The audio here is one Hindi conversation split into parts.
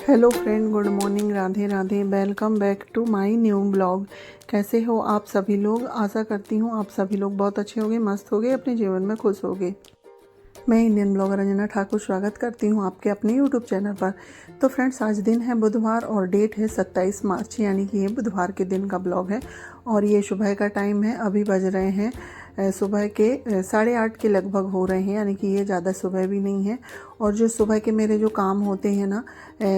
Hello friend, good morning, Radhe Radhe. Welcome back to my new blog. कैसे हो आप सभी लोग? आशा करती हूँ आप सभी लोग बहुत अच्छे होंगे, मस्त होंगे, अपने जीवन में खुश होंगे। मैं इंडियन ब्लॉगर रंजना ठाकुर स्वागत करती हूँ आपके अपने यूट्यूब चैनल पर। तो फ्रेंड्स, आज दिन है बुधवार और डेट है 27 मार्च, यानी कि ये बुधवार के दिन का ब्लॉग है। और ये सुबह का टाइम है, अभी बज रहे हैं सुबह के 8:30 के लगभग हो रहे हैं, यानी कि ये ज़्यादा सुबह भी नहीं है। और जो सुबह के मेरे जो काम होते हैं ना,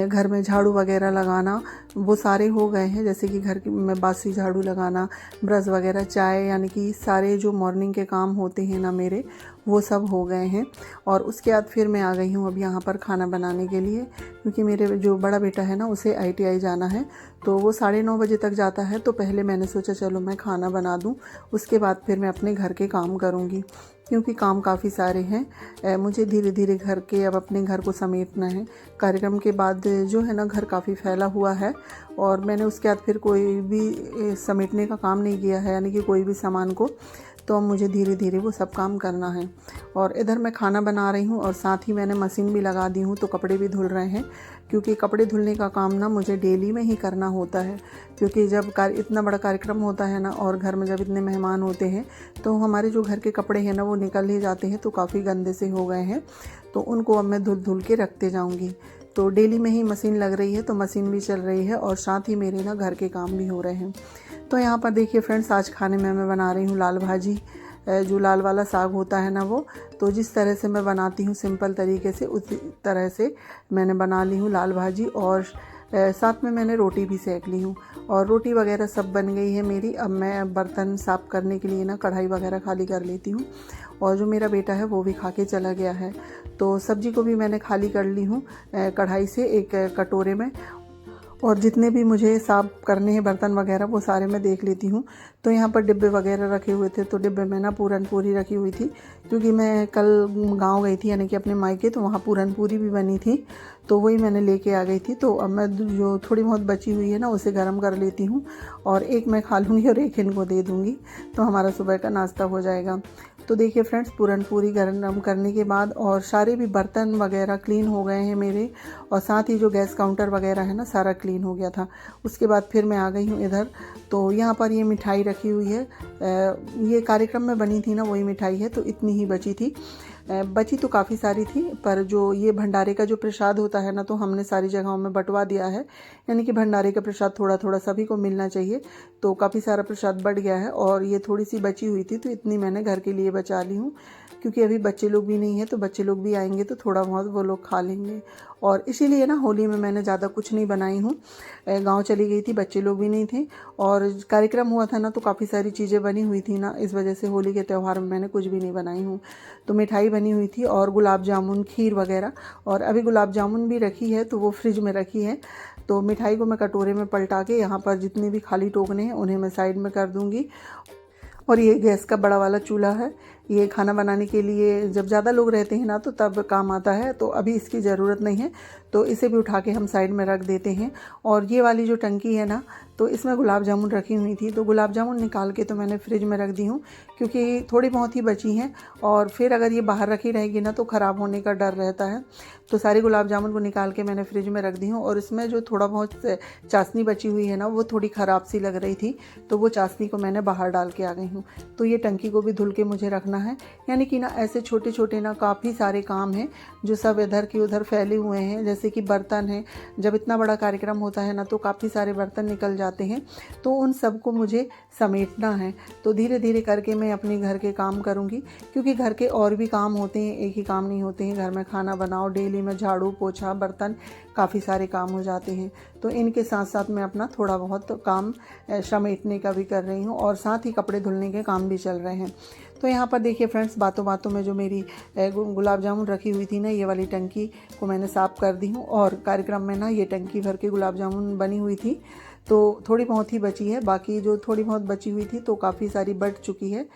घर में झाड़ू वगैरह लगाना, वो सारे हो गए हैं। जैसे कि घर में बासी झाड़ू लगाना, ब्रश वगैरह, चाय, यानी कि सारे जो मॉर्निंग के काम होते हैं ना मेरे, वो सब हो गए हैं। और उसके बाद फिर मैं आ गई हूँ अब यहाँ पर खाना बनाने के लिए, क्योंकि मेरे जो बड़ा बेटा है ना, उसे ITI जाना है, तो वो 9:30 बजे तक जाता है। तो पहले मैंने सोचा चलो मैं खाना बना दूँ, उसके बाद फिर मैं अपने घर के काम करूँगी, क्योंकि काम काफ़ी सारे हैं। मुझे धीरे धीरे अब अपने घर को समेटना है। कार्यक्रम के बाद जो है ना, घर काफ़ी फैला हुआ है, और मैंने उसके बाद फिर कोई भी समेटने का काम नहीं किया है, यानी कि कोई भी सामान को। तो अब मुझे धीरे धीरे वो सब काम करना है। और इधर मैं खाना बना रही हूँ, और साथ ही मैंने मशीन भी लगा दी हूँ, तो कपड़े भी धुल रहे हैं। क्योंकि कपड़े धुलने का काम ना मुझे डेली में ही करना होता है, क्योंकि जब इतना बड़ा कार्यक्रम होता है ना, और घर में जब इतने मेहमान होते हैं, तो हमारे जो घर के कपड़े हैं ना, वो निकल ही जाते हैं, तो काफ़ी गंदे से हो गए हैं। तो उनको अब मैं धुल धुल के रखते जाऊँगी। तो डेली में ही मशीन लग रही है, तो मशीन भी चल रही है, और साथ ही मेरे ना घर के काम भी हो रहे हैं। तो यहाँ पर देखिए फ्रेंड्स, आज खाने में मैं बना रही हूँ लाल भाजी। जो लाल वाला साग होता है ना, वो तो जिस तरह से मैं बनाती हूँ सिंपल तरीके से, उसी तरह से मैंने बना ली हूँ लाल भाजी। और साथ में मैंने रोटी भी सेक ली हूँ, और रोटी वगैरह सब बन गई है मेरी। अब मैं बर्तन साफ़ करने के लिए ना कढ़ाई वगैरह खाली कर लेती हूँ। और जो मेरा बेटा है वो भी खा के चला गया है, तो सब्ज़ी को भी मैंने खाली कर ली हूँ कढ़ाई से एक कटोरे में। और जितने भी मुझे साफ़ करने हैं बर्तन वगैरह, वो सारे मैं देख लेती हूँ। तो यहाँ पर डिब्बे वगैरह रखे हुए थे, तो डिब्बे में ना पूरन पूरी रखी हुई थी, क्योंकि मैं कल गांव गई थी, यानी कि अपने मायके, तो वहाँ पूरन पूरी भी बनी थी, तो वही मैंने लेके आ गई थी। तो अब मैं जो थोड़ी बहुत बची हुई है ना, उसे गर्म कर लेती हूँ, और एक मैं खा लूँगी और एक इनको दे दूँगी, तो हमारा सुबह का नाश्ता हो जाएगा। तो देखिए फ्रेंड्स, पूरन पूरी गर्म करने के बाद और सारे भी बर्तन वगैरह क्लीन हो गए हैं मेरे, और साथ ही जो गैस काउंटर वगैरह है ना, सारा क्लीन हो गया था। उसके बाद फिर मैं आ गई हूँ इधर। तो यहाँ पर ये मिठाई रखी हुई है, ये कार्यक्रम में बनी थी ना, वही मिठाई है, तो इतनी ही बची थी। बची तो काफ़ी सारी थी, पर जो ये भंडारे का जो प्रसाद होता है ना, तो हमने सारी जगहों में बंटवा दिया है, यानी कि भंडारे का प्रसाद थोड़ा थोड़ा सभी को मिलना चाहिए। तो काफ़ी सारा प्रसाद बढ़ गया है, और ये थोड़ी सी बची हुई थी, तो इतनी मैंने घर के लिए बचा ली हूँ, क्योंकि अभी बच्चे लोग भी नहीं है, तो बच्चे लोग भी आएंगे तो थोड़ा बहुत वो लोग खा लेंगे। और इसीलिए ना होली में मैंने ज़्यादा कुछ नहीं बनाई हूँ। गांव चली गई थी, बच्चे लोग भी नहीं थे, और कार्यक्रम हुआ था ना, तो काफ़ी सारी चीज़ें बनी हुई थी ना, इस वजह से होली के त्यौहार में मैंने कुछ भी नहीं बनाई हूँ। तो मिठाई बनी हुई थी, और गुलाब जामुन, खीर वगैरह, और अभी गुलाब जामुन भी रखी है, तो वो फ्रिज में रखी है। तो मिठाई को मैं कटोरे में पलटा के यहाँ पर जितने भी खाली टोकने हैं उन्हें मैं साइड में कर दूँगी। और ये गैस का बड़ा वाला चूल्हा है, ये खाना बनाने के लिए जब ज़्यादा लोग रहते हैं ना, तो तब काम आता है, तो अभी इसकी ज़रूरत नहीं है, तो इसे भी उठा के हम साइड में रख देते हैं। और ये वाली जो टंकी है ना, तो इसमें गुलाब जामुन रखी हुई थी, तो गुलाब जामुन निकाल के तो मैंने फ्रिज में रख दी हूँ, क्योंकि थोड़ी बहुत ही बची हैं, और फिर अगर ये बाहर रखी रहेगी ना, तो ख़राब होने का डर रहता है। तो सारी गुलाब जामुन को निकाल के मैंने फ्रिज में रख दी हूँ। और इसमें जो थोड़ा बहुत चाशनी बची हुई है ना, वो थोड़ी ख़राब सी लग रही थी, तो वो चाशनी को मैंने बाहर डाल के आ गई हूँ। तो ये टंकी को भी धुल के मुझे रखना है, यानी कि ना ऐसे छोटे छोटे ना काफ़ी सारे काम हैं, जो सब इधर की उधर फैले हुए हैं। जैसे कि बर्तन हैं, जब इतना बड़ा कार्यक्रम होता है ना, तो काफ़ी सारे बर्तन निकल जाते हैं, तो उन सबको मुझे समेटना है। तो धीरे धीरे करके मैं अपने घर के काम करूँगी, क्योंकि घर के और भी काम होते हैं, एक ही काम नहीं होते हैं। घर में खाना बनाओ, डेली में झाड़ू पोछा बर्तन, काफ़ी सारे काम हो जाते हैं। तो इनके साथ साथ मैं अपना थोड़ा बहुत काम समेटने का भी कर रही हूँ, और साथ ही कपड़े धुलने के काम भी चल रहे हैं। तो यहाँ पर देखिए फ्रेंड्स, बातों बातों में जो मेरी गुलाब जामुन रखी हुई थी ना, ये वाली टंकी को मैंने साफ़ कर दी हूँ। और कार्यक्रम में ना ये टंकी भर के गुलाब जामुन बनी हुई थी, तो थोड़ी बहुत ही बची है। बाकी जो थोड़ी बहुत बची हुई थी, तो काफ़ी सारी बढ़ चुकी है,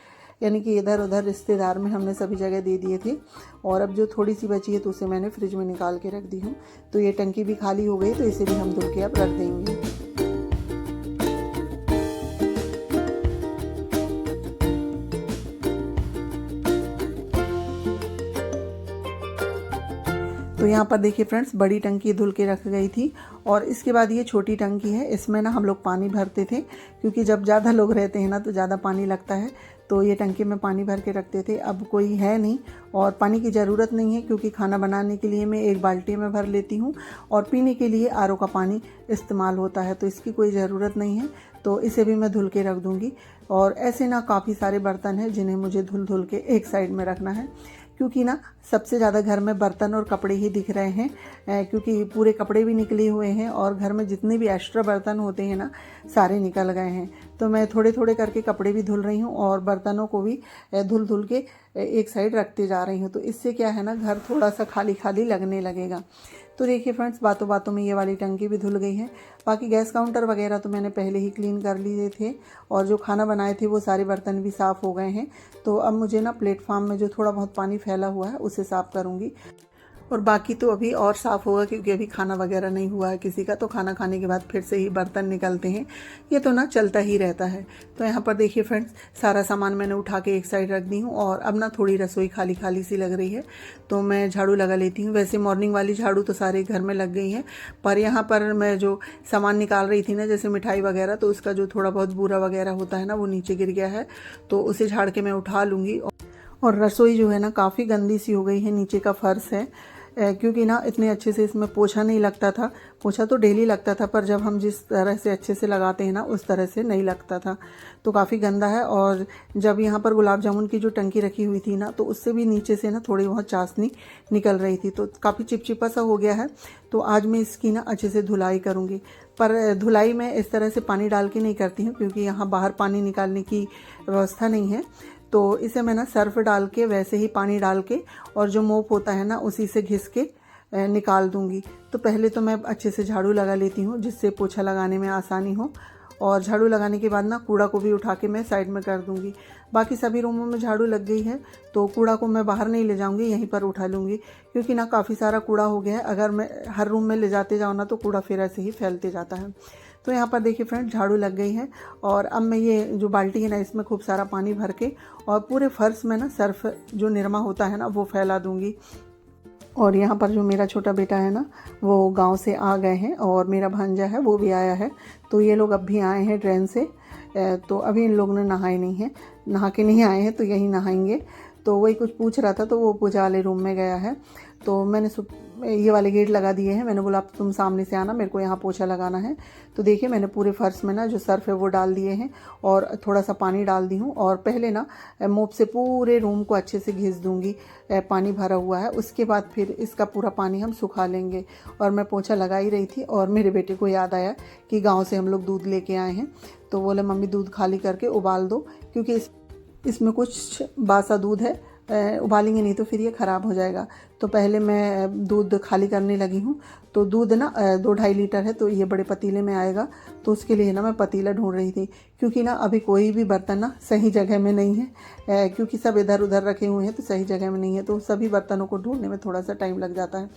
यानी कि इधर उधर रिश्तेदार में हमने सभी जगह दे दिए थे। और अब जो थोड़ी सी बची है, तो उसे मैंने फ्रिज में निकाल के रख दी हूँ। तो ये टंकी भी खाली हो गई, तो इसे भी हम धुल के अब रख देंगे। तो तो यहाँ पर देखिए फ्रेंड्स, बड़ी टंकी धुल के रख गई थी और इसके बाद ये छोटी टंकी है। इसमें ना हम लोग पानी भरते थे, क्योंकि जब ज़्यादा लोग रहते हैं ना तो ज़्यादा पानी लगता है, तो ये टंकी में पानी भर के रखते थे। अब कोई है नहीं और पानी की ज़रूरत नहीं है, क्योंकि खाना बनाने के लिए मैं एक बाल्टी में भर लेती हूँ और पीने के लिए आरओ का पानी इस्तेमाल होता है, तो इसकी कोई ज़रूरत नहीं है। तो इसे भी मैं धुल के रख दूँगी। और ऐसे ना काफ़ी सारे बर्तन हैं जिन्हें मुझे धुल धुल के एक साइड में रखना है, क्योंकि ना सबसे ज़्यादा घर में बर्तन और कपड़े ही दिख रहे हैं, क्योंकि पूरे कपड़े भी निकले हुए हैं और घर में जितने भी एक्स्ट्रा बर्तन होते हैं ना सारे निकल गए हैं। तो मैं थोड़े थोड़े करके कपड़े भी धुल रही हूँ और बर्तनों को भी धुल धुल के एक साइड रखते जा रही हूँ। तो इससे क्या है ना, घर थोड़ा सा खाली खाली लगने लगेगा। तो देखिए फ्रेंड्स, बातों बातों में ये वाली टंकी भी धुल गई है। बाकी गैस काउंटर वगैरह तो मैंने पहले ही क्लीन कर लिए थे और जो खाना बनाए थे वो सारे बर्तन भी साफ़ हो गए हैं। तो अब मुझे ना प्लेटफॉर्म में जो थोड़ा बहुत पानी फैला हुआ है उसे साफ़ करूँगी, और बाकी तो अभी और साफ़ होगा, क्योंकि अभी खाना वगैरह नहीं हुआ है किसी का। तो खाना खाने के बाद फिर से ही बर्तन निकलते हैं, ये तो ना चलता ही रहता है। तो यहाँ पर देखिए फ्रेंड्स, सारा सामान मैंने उठा के एक साइड रख दी हूँ और अब ना थोड़ी रसोई खाली खाली सी लग रही है, तो मैं झाड़ू लगा लेती हूँ। वैसे मॉर्निंग वाली झाड़ू तो सारे घर में लग गई है, पर यहाँ पर मैं जो सामान निकाल रही थी ना, जैसे मिठाई वगैरह, तो उसका जो थोड़ा बहुत बूरा वगैरह होता है ना वो नीचे गिर गया है, तो उसे झाड़ के मैं उठा लूँगी। और रसोई जो है ना काफ़ी गंदी सी हो गई है, नीचे का फर्श है, क्योंकि ना इतने अच्छे से इसमें पोछा नहीं लगता था। पोछा तो डेली लगता था, पर जब हम जिस तरह से अच्छे से लगाते हैं ना उस तरह से नहीं लगता था, तो काफ़ी गंदा है। और जब यहाँ पर गुलाब जामुन की जो टंकी रखी हुई थी ना, तो उससे भी नीचे से ना थोड़ी बहुत चाशनी निकल रही थी, तो काफ़ी चिपचिपा सा हो गया है। तो आज मैं इसकी ना अच्छे से धुलाई करूँगी, पर धुलाई मैं इस तरह से पानी डाल के नहीं करती हूँ, क्योंकि यहाँ बाहर पानी निकालने की व्यवस्था नहीं है। तो इसे मैं ना सर्फ डाल के, वैसे ही पानी डाल के, और जो मोप होता है ना उसी से घिस के निकाल दूंगी। तो पहले तो मैं अच्छे से झाड़ू लगा लेती हूँ, जिससे पोछा लगाने में आसानी हो। और झाड़ू लगाने के बाद ना कूड़ा को भी उठा के मैं साइड में कर दूंगी। बाकी सभी रूमों में झाड़ू लग गई है, तो कूड़ा को मैं बाहर नहीं ले जाऊंगी, यहीं पर उठा लूँगी, क्योंकि ना काफ़ी सारा कूड़ा हो गया है। अगर मैं हर रूम में ले जाते जाऊँ ना तो कूड़ा फिर ऐसे ही फैलते जाता है। तो यहाँ पर देखिए फ्रेंड, झाड़ू लग गई है और अब मैं ये जो बाल्टी है ना इसमें खूब सारा पानी भर के और पूरे फर्श में ना सर्फ जो निरमा होता है ना वो फैला दूँगी। और यहाँ पर जो मेरा छोटा बेटा है ना वो गांव से आ गए हैं और मेरा भांजा है वो भी आया है, तो ये लोग अब भी आए हैं ट्रेन से। तो अभी इन लोगों ने नहाए नहीं है, नहा के नहीं आए हैं, तो यही नहाएंगे। तो वही कुछ पूछ रहा था, तो वो पूजा वाले रूम में गया है। तो मैंने ये वाले गेट लगा दिए हैं। मैंने बोला अब तुम सामने से आना, मेरे को यहाँ पोछा लगाना है। तो देखिए मैंने पूरे फर्श में ना जो सर्फ है वो डाल दिए हैं और थोड़ा सा पानी डाल दी हूँ। और पहले ना मोप से पूरे रूम को अच्छे से घिस दूँगी, पानी भरा हुआ है। उसके बाद फिर इसका पूरा पानी हम सुखा लेंगे। और मैं पोछा लगा ही रही थी और मेरे बेटे को याद आया कि गाँव से हम लोग दूध लेके आए हैं, तो बोले मम्मी दूध खाली करके उबाल दो, क्योंकि इसमें कुछ बासा दूध है, उबालेंगे नहीं तो फिर ये ख़राब हो जाएगा। तो पहले मैं दूध खाली करने लगी हूँ। तो दूध ना 2-2.5 लीटर है, तो ये बड़े पतीले में आएगा, तो उसके लिए ना मैं पतीला ढूंढ रही थी, क्योंकि ना अभी कोई भी बर्तन ना सही जगह में नहीं है, क्योंकि सब इधर उधर रखे हुए हैं, तो सही जगह में नहीं है, तो सभी बर्तनों को ढूंढने में थोड़ा सा टाइम लग जाता है।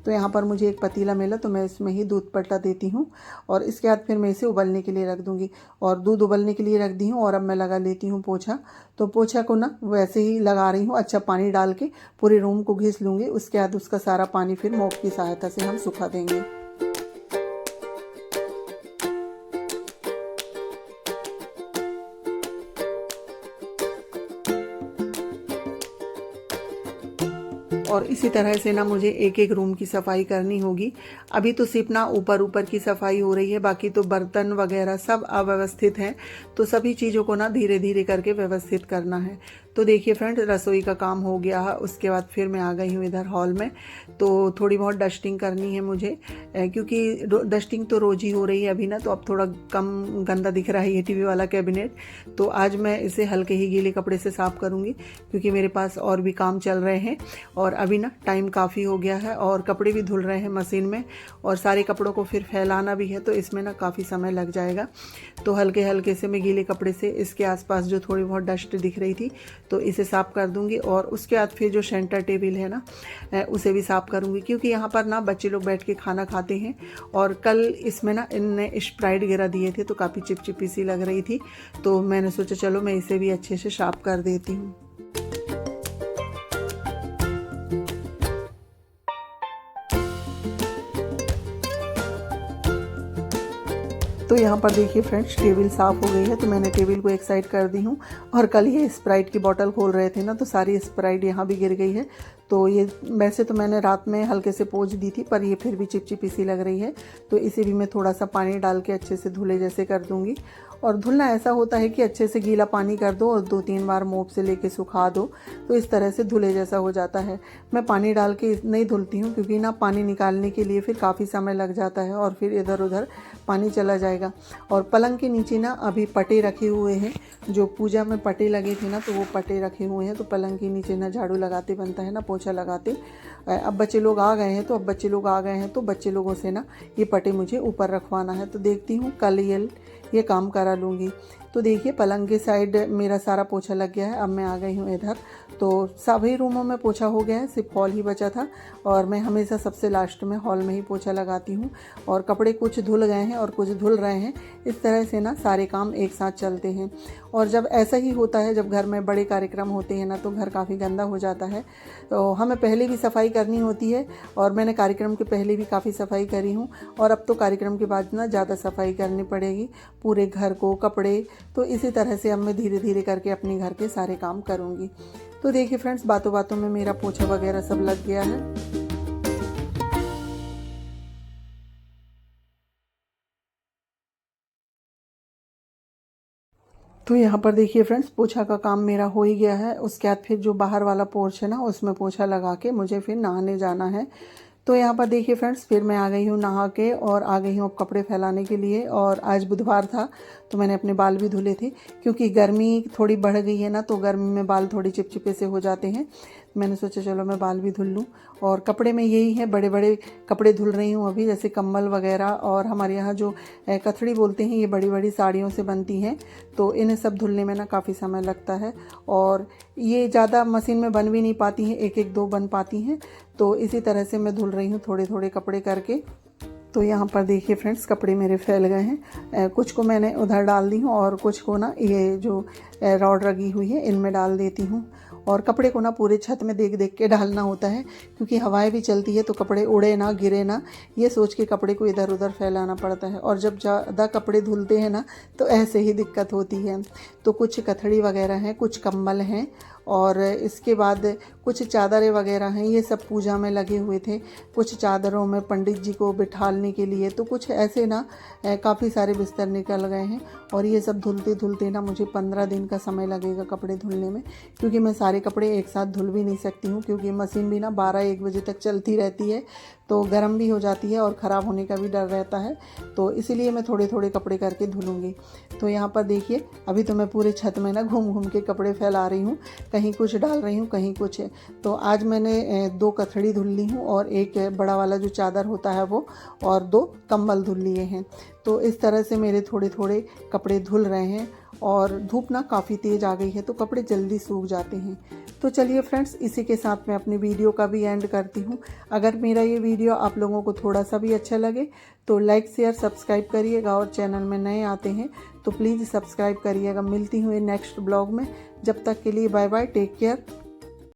तो यहाँ पर मुझे एक पतीला मिला, तो मैं इसमें ही दूध पलटा देती हूँ और इसके बाद फिर मैं इसे उबलने के लिए रख दूँगी। और दूध उबलने के लिए रख दी हूँ और अब मैं लगा लेती हूँ पोछा। तो पोछा को ना वैसे ही लगा रही हूँ, अच्छा पानी डाल के पूरे रूम को घिस लूँगी। उसके बाद उसका सारा पानी फिर मोप की सहायता से हम सुखा देंगे। और इसी तरह से ना मुझे एक एक रूम की सफाई करनी होगी। अभी तो सिर्फ ना ऊपर ऊपर की सफाई हो रही है, बाकी तो बर्तन वगैरह सब अव्यवस्थित हैं, तो सभी चीज़ों को ना धीरे धीरे करके व्यवस्थित करना है। तो देखिए फ्रेंड, रसोई का काम हो गया है। उसके बाद फिर मैं आ गई हूँ इधर हॉल में, तो थोड़ी बहुत डस्टिंग करनी है मुझे, क्योंकि डस्टिंग तो रोज़ ही हो रही है अभी ना, तो अब थोड़ा कम गंदा दिख रहा है ये टीवी वाला कैबिनेट। तो आज मैं इसे हल्के ही गीले कपड़े से साफ़ करूँगी, क्योंकि मेरे पास और भी काम चल रहे हैं और अभी ना टाइम काफ़ी हो गया है और कपड़े भी धुल रहे हैं मशीन में, और सारे कपड़ों को फिर फैलाना भी है, तो इसमें ना काफ़ी समय लग जाएगा। तो हल्के हल्के से मैं गीले कपड़े से इसके आसपास जो थोड़ी बहुत डस्ट दिख रही थी तो इसे साफ़ कर दूंगी। और उसके बाद फिर जो सेंटर टेबल है ना उसे भी साफ़ करूंगी, क्योंकि यहाँ पर ना बच्चे लोग बैठ के खाना खाते हैं और कल इसमें ना इनने स्प्राइट गिरा दिए थे, तो काफ़ी चिपचिपी सी लग रही थी। तो मैंने सोचा चलो मैं इसे भी अच्छे से साफ़ कर देती हूँ। तो यहाँ पर देखिए फ्रेंड्स, टेबल साफ़ हो गई है, तो मैंने टेबल को एक साइड कर दी हूँ। और कल ये स्प्राइट की बोतल खोल रहे थे ना, तो सारी स्प्राइट यहाँ भी गिर गई है। तो ये वैसे तो मैंने रात में हल्के से पोंछ दी थी, पर ये फिर भी चिपचिपी सी लग रही है, तो इसे भी मैं थोड़ा सा पानी डाल के अच्छे से धुले जैसे कर दूँगी। और धुलना ऐसा होता है कि अच्छे से गीला पानी कर दो और 2-3 बार मोप से लेके सुखा दो, तो इस तरह से धुले जैसा हो जाता है। मैं पानी डाल के नहीं धुलती हूँ, क्योंकि ना पानी निकालने के लिए फिर काफ़ी समय लग जाता है और फिर इधर उधर पानी चला जाएगा। और पलंग के नीचे ना अभी पटे रखे हुए हैं, जो पूजा में पटे लगे थे ना, तो वो पटे रखे हुए हैं। तो पलंग के नीचे ना झाड़ू लगाते बनता है ना, पोछा लगाते। अब बच्चे लोग आ गए हैं, तो बच्चे लोगों से ना ये पटे मुझे ऊपर रखवाना है। तो देखती हूँ कल ये काम करा लूँगी। तो देखिए पलंग के साइड मेरा सारा पोछा लग गया है। अब मैं आ गई हूँ इधर, तो सभी रूमों में पोछा हो गया है, सिर्फ हॉल ही बचा था। और मैं हमेशा सबसे लास्ट में हॉल में ही पोछा लगाती हूँ। और कपड़े कुछ धुल गए हैं और कुछ धुल रहे हैं, इस तरह से ना सारे काम एक साथ चलते हैं। और जब ऐसा ही होता है, जब घर में बड़े कार्यक्रम होते हैं ना, तो घर काफ़ी गंदा हो जाता है। तो हमें पहले भी सफाई करनी होती है, और मैंने कार्यक्रम के पहले भी काफ़ी सफाई करी हूँ, और अब तो कार्यक्रम के बाद ना ज़्यादा सफाई करनी पड़ेगी पूरे घर को, कपड़े। तो इसी तरह से अब मैं धीरे धीरे करके अपने घर के सारे काम करूँगी। तो देखिए फ्रेंड्स, बातों बातों में मेरा पोछा वगैरह सब लग गया है। तो यहाँ पर देखिए फ्रेंड्स, पोछा का काम मेरा हो ही गया है। उसके बाद फिर जो बाहर वाला पोर्च है ना, उसमें पोछा लगा के मुझे फिर नहाने जाना है। तो यहाँ पर देखिए फ्रेंड्स, फिर मैं आ गई हूँ नहा के, और आ गई हूँ अब कपड़े फैलाने के लिए। और आज बुधवार था, तो मैंने अपने बाल भी धुले थे, क्योंकि गर्मी थोड़ी बढ़ गई है ना, तो गर्मी में बाल थोड़ी चिपचिपे से हो जाते हैं। मैंने सोचा चलो मैं बाल भी धुल लूँ। और कपड़े में यही है, बड़े बड़े कपड़े धुल रही हूँ अभी, जैसे कम्बल वगैरह। और हमारे यहाँ जो कथड़ी बोलते हैं, ये बड़ी बड़ी साड़ियों से बनती हैं, तो इन्हें सब धुलने में ना काफ़ी समय लगता है। और ये ज़्यादा मशीन में बन भी नहीं पाती हैं, एक एक दो बन पाती हैं। तो इसी तरह से मैं धुल रही हूँ थोड़े थोड़े कपड़े करके। तो यहाँ पर देखिए फ्रेंड्स, कपड़े मेरे फैल गए हैं। कुछ को मैंने उधर डाल दी हूँ, और कुछ को ना ये जो रॉड लगी हुई है इनमें डाल देती हूँ। और कपड़े को ना पूरे छत में देख देख के डालना होता है, क्योंकि हवाएं भी चलती है, तो कपड़े उड़े ना, गिरे ना, ये सोच के कपड़े को इधर उधर फैलाना पड़ता है। और जब ज़्यादा कपड़े धुलते हैं ना, तो ऐसे ही दिक्कत होती है। तो कुछ कथड़ी वगैरह हैं, कुछ कंबल हैं, और इसके बाद कुछ चादरें वगैरह हैं, ये सब पूजा में लगे हुए थे। कुछ चादरों में पंडित जी को बिठालने के लिए, तो कुछ ऐसे ना काफ़ी सारे बिस्तर निकल गए हैं। और ये सब धुलते धुलते ना मुझे 15 दिन का समय लगेगा कपड़े धुलने में, क्योंकि मैं सारे कपड़े एक साथ धुल भी नहीं सकती हूँ, क्योंकि मशीन भी ना 12-1 बजे तक चलती रहती है, तो गर्म भी हो जाती है और ख़राब होने का भी डर रहता है। तो इसीलिए मैं थोड़े थोड़े कपड़े करके धुलूँगी। तो यहाँ पर देखिए, अभी तो मैं पूरे छत में ना घूम घूम के कपड़े फैला रही हूँ, कहीं कुछ डाल रही हूँ, कहीं कुछ। तो आज मैंने 2 कथड़ी धुल ली हूँ, और एक बड़ा वाला जो चादर होता है वो, और 2 कंबल धुल लिए हैं। तो इस तरह से मेरे थोड़े थोड़े कपड़े धुल रहे हैं। और धूप ना काफ़ी तेज़ आ गई है, तो कपड़े जल्दी सूख जाते हैं। तो चलिए फ्रेंड्स, इसी के साथ मैं अपनी वीडियो का भी एंड करती हूँ। अगर मेरा ये वीडियो आप लोगों को थोड़ा सा भी अच्छा लगे, तो लाइक शेयर सब्सक्राइब करिएगा, और चैनल में नए आते हैं तो प्लीज़ सब्सक्राइब करिएगा। मिलती हूँ नेक्स्ट ब्लॉग में, जब तक के लिए बाय बाय, टेक केयर।